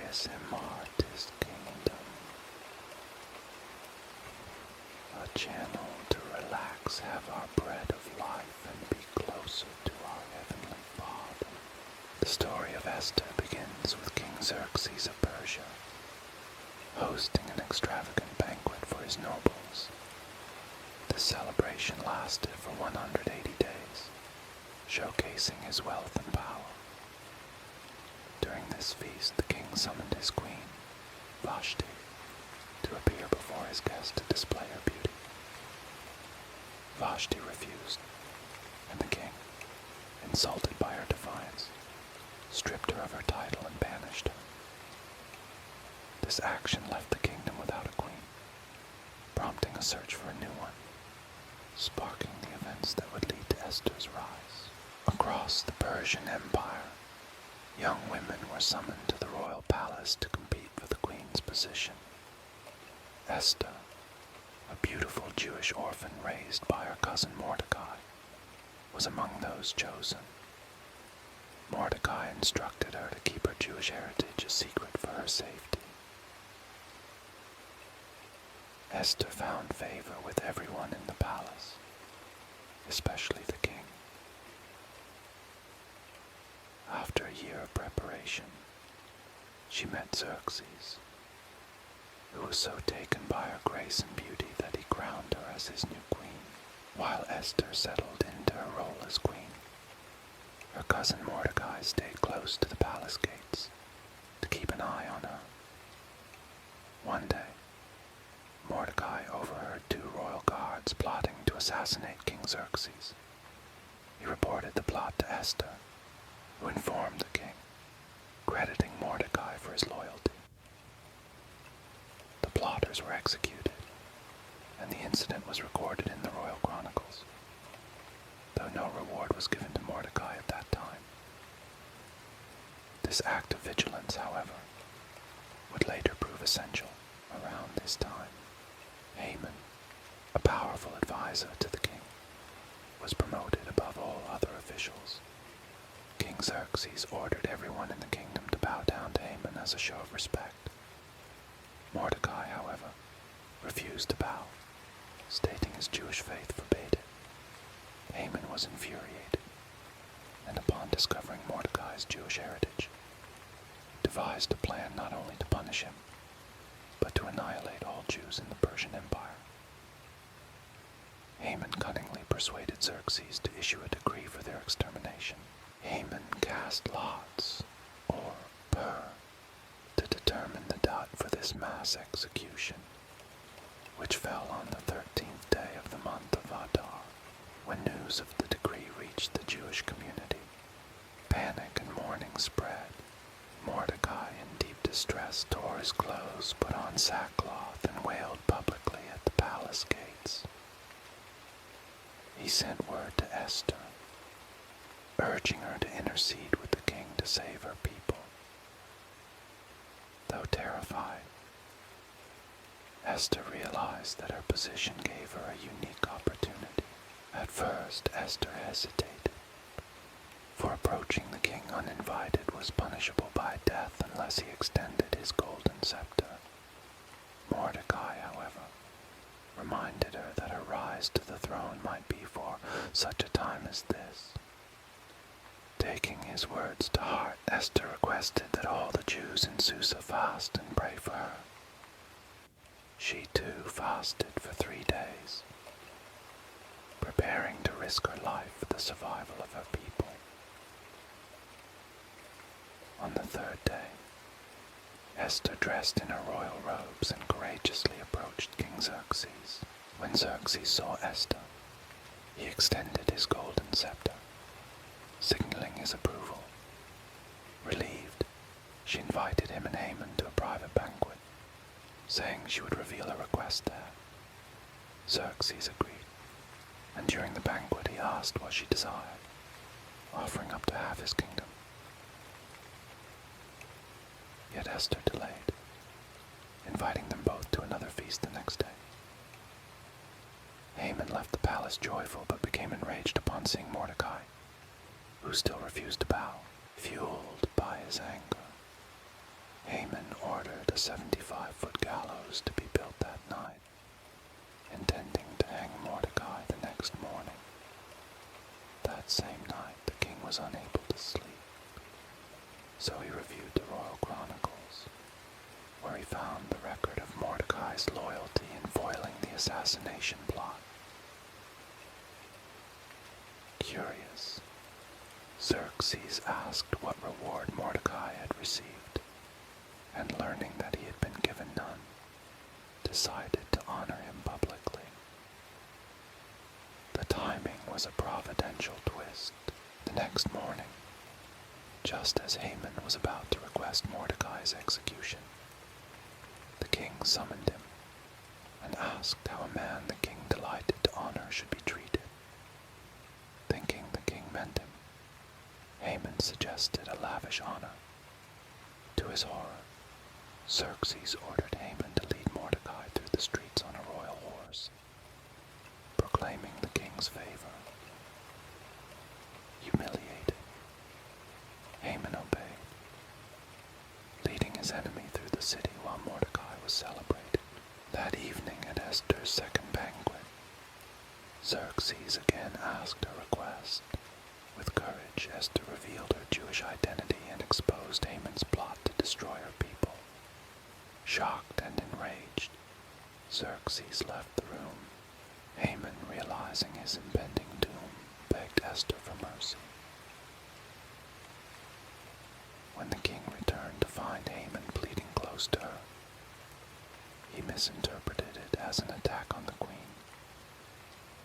this immortist kingdom, a channel to relax, have our bread of life, and be closer to our Heavenly Father. The story of Esther begins with King Xerxes of Persia hosting an extravagant banquet for his nobles. The celebration lasted for 180 days, showcasing his wealth and power. During this feast, the king summoned his queen, Vashti, to appear before his guests to display her beauty. Vashti refused, and the king, insulted by her defiance, stripped her of her title and banished her. This action left the kingdom without a queen, prompting a search for a new one, sparking the events that would lead to Esther's rise. Across the Persian Empire, young women were summoned to the royal palace to compete for the queen's position. Esther, a beautiful Jewish orphan raised by her cousin Mordecai, was among those chosen. Mordecai instructed her to keep her Jewish heritage a secret for her safety. Esther found favor with everyone in the palace, especially the king. After a year of preparation, she met Xerxes, who was so taken by her grace and beauty that he crowned her as his new queen. While Esther settled into her role as queen, her cousin Mordecai stayed close to the palace gates to keep an eye on her. One day, Mordecai overheard two royal guards plotting to assassinate King Xerxes. He reported the plot to Esther, who informed the king, crediting Mordecai for his loyalty. The plotters were executed, and the incident was recorded in the royal chronicles, though no reward was given to Mordecai at that time. This act of vigilance, however, would later prove essential around this time. Haman, a powerful advisor to the king, was promoted above all other officials. King Xerxes ordered everyone in the kingdom to bow down to Haman as a show of respect. Mordecai, however, refused to bow, stating his Jewish faith forbade it. Haman was infuriated, and upon discovering Mordecai's Jewish heritage, devised a plan not only to punish him, but to annihilate all Jews in the Persian Empire. Haman cunningly persuaded Xerxes to issue a decree for their extermination. Haman cast lots, or pur, to determine the date for this mass execution, which fell on the 13th day of the month of Adar. When news of the decree reached the Jewish community, panic and mourning spread. Mordecai, in deep distress, tore his clothes, put on sackcloth, and wailed publicly at the palace gates. He sent word to Esther, urging her to intercede with the king to save her people. Though terrified, Esther realized that her position gave her a unique opportunity. At first, Esther hesitated, for approaching the king uninvited was punishable by death unless he extended his golden scepter. Mordecai, however, reminded her that her rise to the throne might be for such a time as this. Taking his words to heart, Esther requested that all the Jews in Susa fast and pray for her. She too fasted for 3 days, preparing to risk her life for the survival of her people. On the 3rd day, Esther dressed in her royal robes and courageously approached King Xerxes. When Xerxes saw Esther, he extended his golden scepter, signaling his approval. Relieved, she invited him and Haman to a private banquet, saying she would reveal her request there. Xerxes agreed, and during the banquet he asked what she desired, offering up to half his kingdom. Yet Esther delayed, inviting them both to another feast the next day. Haman left the palace joyful, but became enraged upon seeing Mordecai, who still refused to bow. Fueled by his anger, Haman a 75-foot gallows to be built that night, intending to hang Mordecai the next morning. That same night the king was unable to sleep, so he reviewed the royal chronicles, where he found the record of Mordecai's loyalty in foiling the assassination plot. Curious, Xerxes asked what reward Mordecai had received, and learning that he had been given none, decided to honor him publicly. The timing was a providential twist. The next morning, just as Haman was about to request Mordecai's execution, the king summoned him and asked how a man the king delighted to honor should be treated. Thinking the king meant him, Haman suggested a lavish honor. To his horror, Xerxes ordered Haman to lead Mordecai through the streets on a royal horse, proclaiming the king's favor. Humiliated, Haman obeyed, leading his enemy through the city while Mordecai was celebrated. That evening at Esther's second banquet, Xerxes again asked a request. With courage, Esther revealed her Jewish identity and exposed Haman's plot to destroy her people. Shocked and enraged, Xerxes left the room. Haman, realizing his impending doom, begged Esther for mercy. When the king returned to find Haman pleading close to her, he misinterpreted it as an attack on the queen,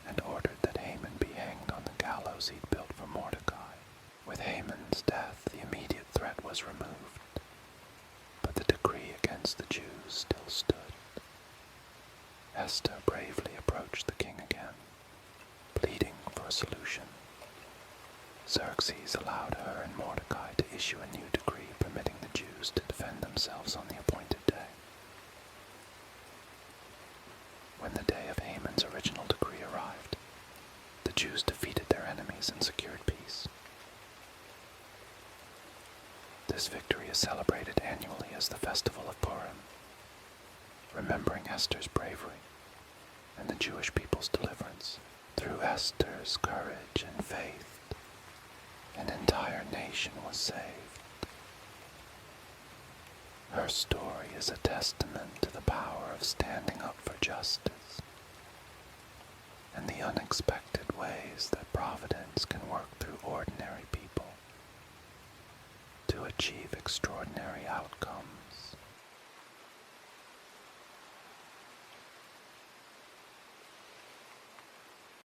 and ordered that Haman be hanged on the gallows he'd built for Mordecai. With Haman's death, the immediate threat was removed, but the decree against the Jews still stood. Esther bravely approached the king again, pleading for a solution. Xerxes allowed her and Mordecai to issue a new decree permitting the Jews to defend themselves on the appointed day. When the day of Haman's original decree arrived, the Jews defeated their enemies and secured peace. This victory is celebrated annually as the festival of Purim, remembering Esther's bravery and the Jewish people's deliverance. Through Esther's courage and faith, an entire nation was saved. Her story is a testament to the power of standing up for justice and the unexpected ways that providence can work through ordinary people to achieve extraordinary outcomes.